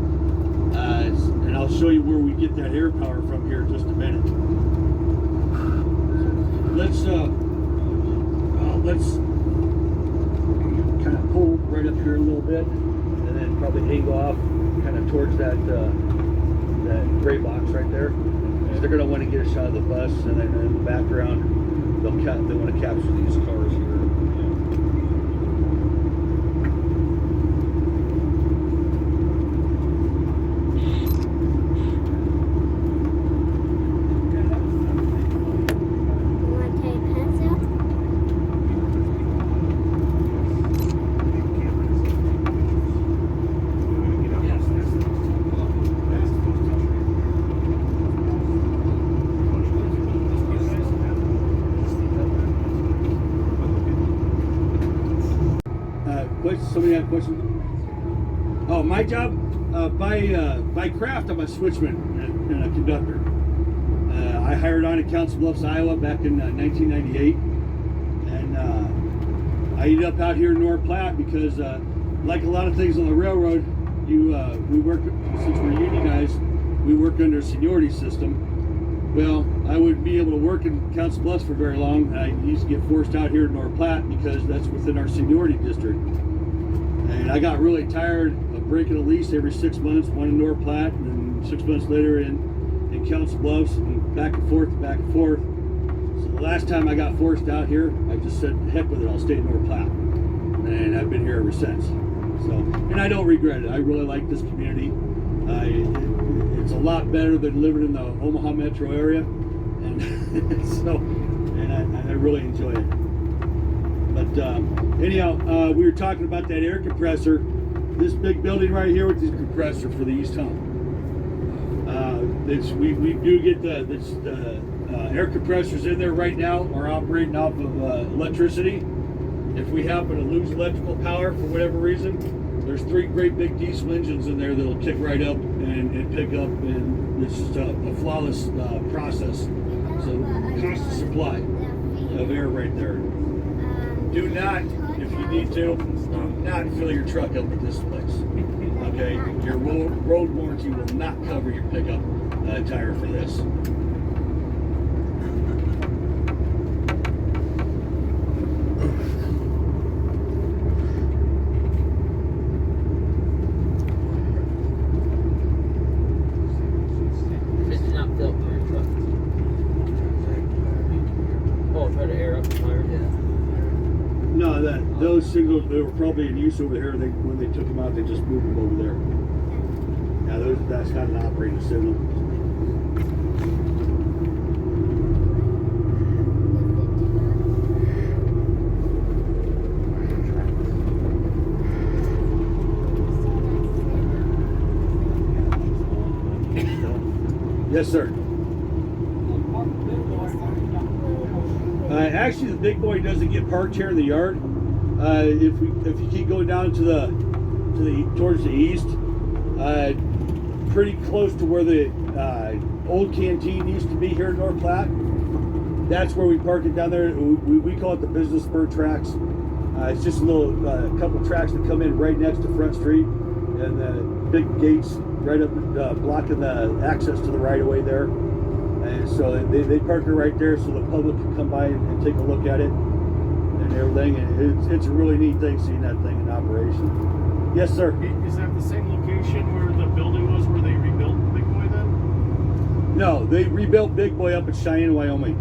And I'll show you where we get that air power from here in just a minute. Let's kind of pull right up here a little bit, and then probably angle off kind of towards that gray box right there. They're going to want to get a shot of the bus, and then in the background, they want to capture these cars here. You want to take pencil? Somebody got a question? Oh, my job by craft, I'm a switchman and a conductor. I hired on in Council Bluffs, Iowa, back in 1998, and I ended up out here in North Platte because, like a lot of things on the railroad, we work, since we're unionized, we work under a seniority system. Well, I wouldn't be able to work in Council Bluffs for very long. I used to get forced out here in North Platte because that's within our seniority district. And I got really tired of breaking a lease every 6 months, one in North Platte, and then 6 months later in Council Bluffs, and back and forth, back and forth. So the last time I got forced out here, I just said, heck with it, I'll stay in North Platte. And I've been here ever since. So, and I don't regret it. I really like this community. It's a lot better than living in the Omaha metro area. And so, and I really enjoy it. But anyhow, we were talking about that air compressor. This big building right here with this compressor for the East Hump. We do get the air compressors in there right now are operating off of electricity. If we happen to lose electrical power for whatever reason, there's 3 great big diesel engines in there that'll kick right up and pick up, and it's just a flawless process. So constant supply of air right there. Do not, if you need to, not fill your truck up with this place. Okay, your road warranty will not cover your pickup tire for this. It's not built for a truck. Oh, try to air up the tire. Yeah. No, those signals, they were probably in use over here. When they took them out, they just moved them over there. Yeah, that's not an operating signal. Yes, sir. Actually, the big boy doesn't get parked here in the yard. If you keep going down towards the east, pretty close to where the old canteen used to be here in North Platte, that's where we park it down there. We call it the business spur tracks. It's just a little couple tracks that come in right next to Front Street, and the big gates right up blocking the access to the right of way there. And so they park it right there so the public can come by and take a look at it and everything. And it's a really neat thing seeing that thing in operation. Yes, sir. Is that the same location where the building was where they rebuilt Big Boy then? No, they rebuilt Big Boy up in Cheyenne, Wyoming.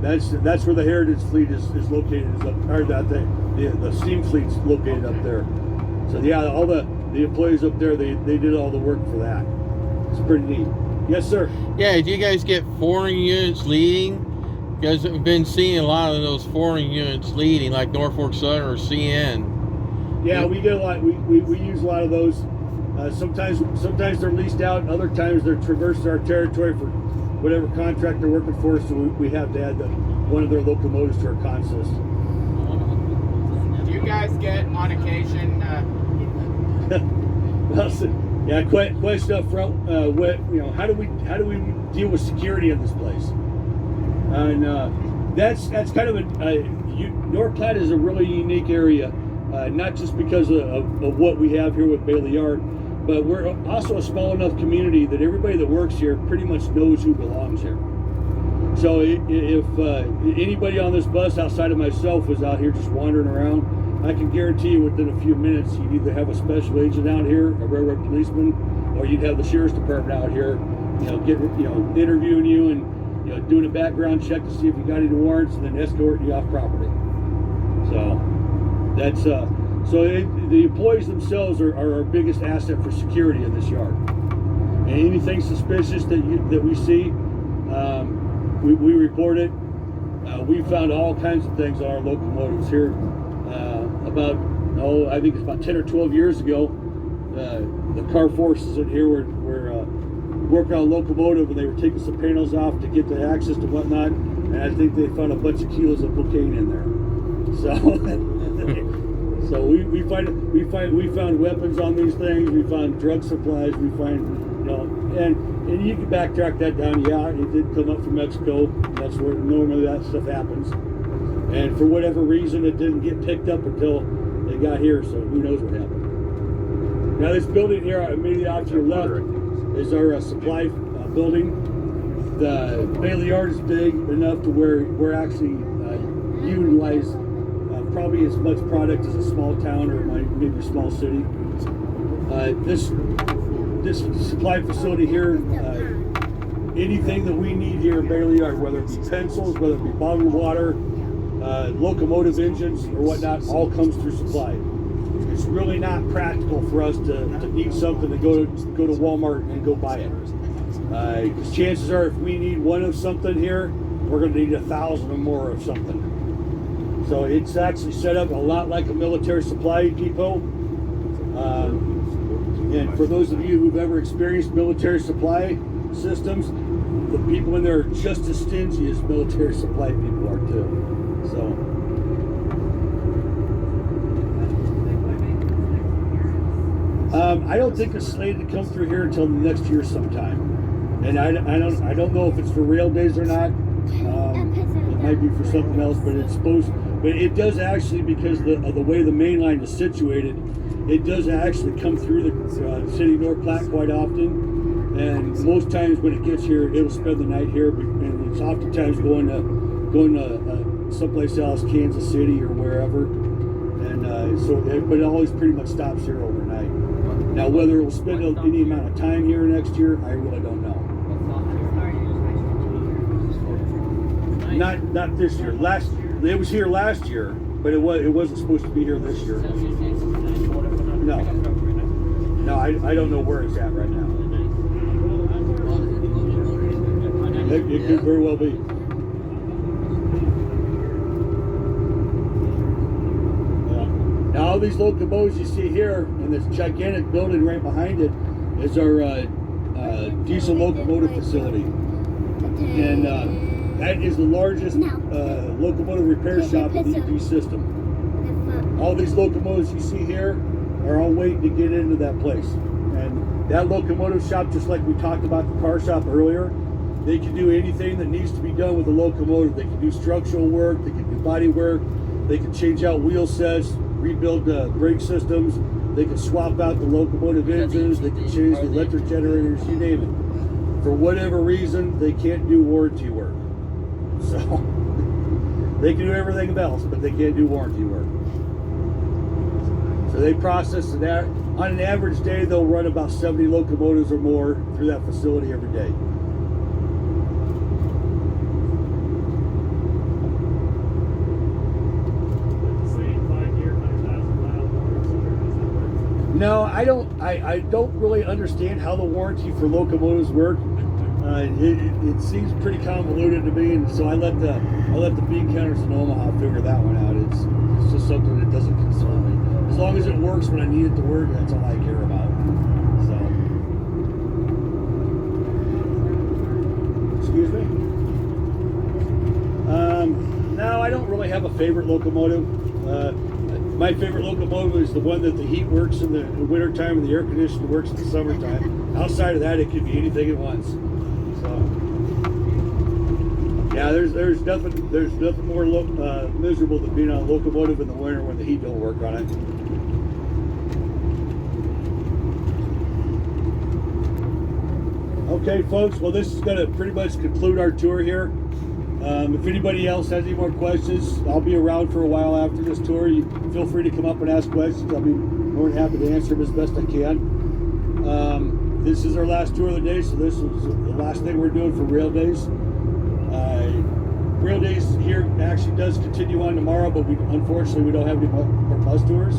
That's where the Heritage Fleet is located. The steam fleet's located up there. So yeah, all the employees up there, they did all the work for that. It's pretty neat. Yes, sir. Yeah, do you guys get foreign units leading? You guys have been seeing a lot of those foreign units leading, like Norfolk Southern or CN. Yeah, we get a lot. We use a lot of those. Sometimes they're leased out, and other times they're traversing our territory for whatever contract they're working for. So we have to add one of their locomotives to our consist. Do you guys get on occasion? Well, yeah, question up front. How do we deal with security in this place? And that's kind of North Platte is a really unique area, not just because of what we have here with Bailey Yard, but we're also a small enough community that everybody that works here pretty much knows who belongs here. So if anybody on this bus outside of myself was out here just wandering around, I can guarantee you within a few minutes you'd either have a special agent out here, a railroad policeman, or you'd have the sheriff's department out here, interviewing you and doing a background check to see if you got any warrants and then escorting you off property. So that's the employees themselves are our biggest asset for security in this yard. And anything suspicious that we see, we report it. We found all kinds of things on our locomotives here. I think it's about 10 or 12 years ago, the car forces in here were working on a locomotive and they were taking some panels off to get the access to whatnot, and I think they found a bunch of kilos of cocaine in there. So we found weapons on these things. We found drug supplies. We find and you can backtrack that down. Yeah, it did come up from Mexico. That's where normally that stuff happens. And for whatever reason, it didn't get picked up until it got here. So who knows what happened? Now this building here, immediately off to your left, is our supply building. The Bailey Yard is big enough to where we're actually utilize probably as much product as a small town or maybe a small city. This supply facility here, anything that we need here in Bailey Yard, whether it be pencils, whether it be bottled water, locomotive engines or whatnot, all comes through supply. It's really not practical for us to need something to go to Walmart and go buy it. Because chances are, if we need one of something here, we're going to need 1,000 or more of something. So it's actually set up a lot like a military supply depot. And for those of you who've ever experienced military supply systems, the people in there are just as stingy as military supply people are too. So. I don't think it's slated to come through here until next year sometime, and I don't know if it's for rail days or not. It might be for something else, but it does actually, because of the way the main line is situated, it does actually come through the city of North Platte quite often. And most times when it gets here, it'll spend the night here, and it's oftentimes going to someplace else, Kansas City or wherever. And but it always pretty much stops here overnight. Now, whether it will spend any amount of time here next year, I really don't know. Not this year. It was here last year, but it wasn't supposed to be here this year. No, I don't know where it's at right now. It could very well be. Now, all these locomotives you see here, and this gigantic building right behind it, is our diesel locomotive facility. And that is the largest locomotive repair shop in the EP system. All these locomotives you see here are all waiting to get into that place. And that locomotive shop, just like we talked about the car shop earlier, they can do anything that needs to be done with the locomotive. They can do structural work, they can do body work, they can change out wheel sets, rebuild brake systems, they can swap out the locomotive engines, they can change the electric generators, you name it. For whatever reason, they can't do warranty work. So, they can do everything else, but they can't do warranty work. So they process that. On an average day, they'll run about 70 locomotives or more through that facility every day. No, I don't really understand how the warranty for locomotives work. It seems pretty convoluted to me, and so I let the bean counters in Omaha figure that one out. It's just something that doesn't concern me. As long as it works when I need it to work, that's all I care about. So, excuse me. No, I don't really have a favorite locomotive. My favorite locomotive is the one that the heat works in the wintertime and the air conditioner works in the summertime. Outside of that, it could be anything it wants. So, Yeah, there's nothing more miserable than being on a locomotive in the winter when the heat don't work on it. Okay, folks. Well, this is going to pretty much conclude our tour here. If anybody else has any more questions, I'll be around for a while after this tour. You feel free to come up and ask questions. I'll be more than happy to answer them as best I can. This is our last tour of the day, so this is the last thing we're doing for Rail Days. Rail Days here actually does continue on tomorrow, but unfortunately we don't have any more bus tours.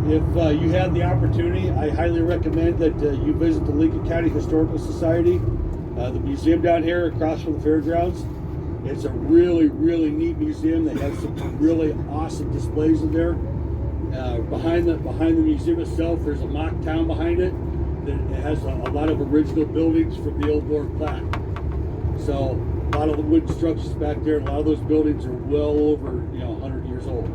If you have the opportunity, I highly recommend that you visit the Lincoln County Historical Society, the museum down here across from the fairgrounds. It's a really, really neat museum. They have some really awesome displays in there. Behind the museum itself, there's a mock town behind it that has a lot of original buildings from the old North Platte. So a lot of the wood structures back there, a lot of those buildings are well over 100 years old.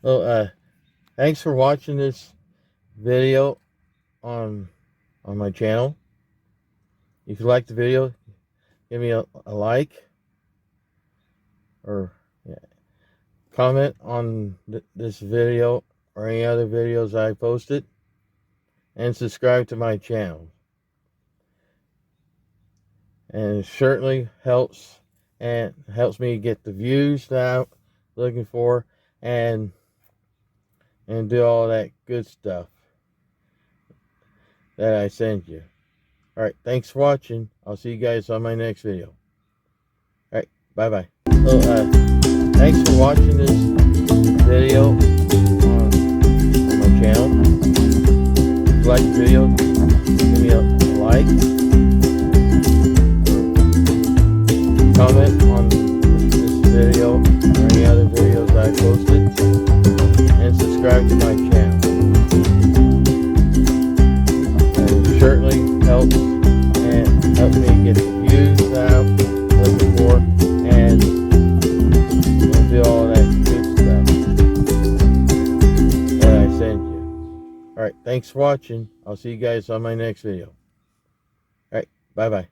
Well, thanks for watching this video on my channel. If you like the video, give me a like or comment on this video or any other videos I posted, and subscribe to my channel. And it certainly helps me get the views that I'm looking for and do all that good stuff that I send you. Alright, thanks for watching. I'll see you guys on my next video. Alright, bye-bye. Well, thanks for watching this video on my channel. If you like the video, give me a like. Comment on this video or any other videos I posted. And subscribe to my channel. And it certainly helps me get the views that I'm looking for and do all that good stuff that I send you. Alright, thanks for watching. I'll see you guys on my next video. Alright, bye bye.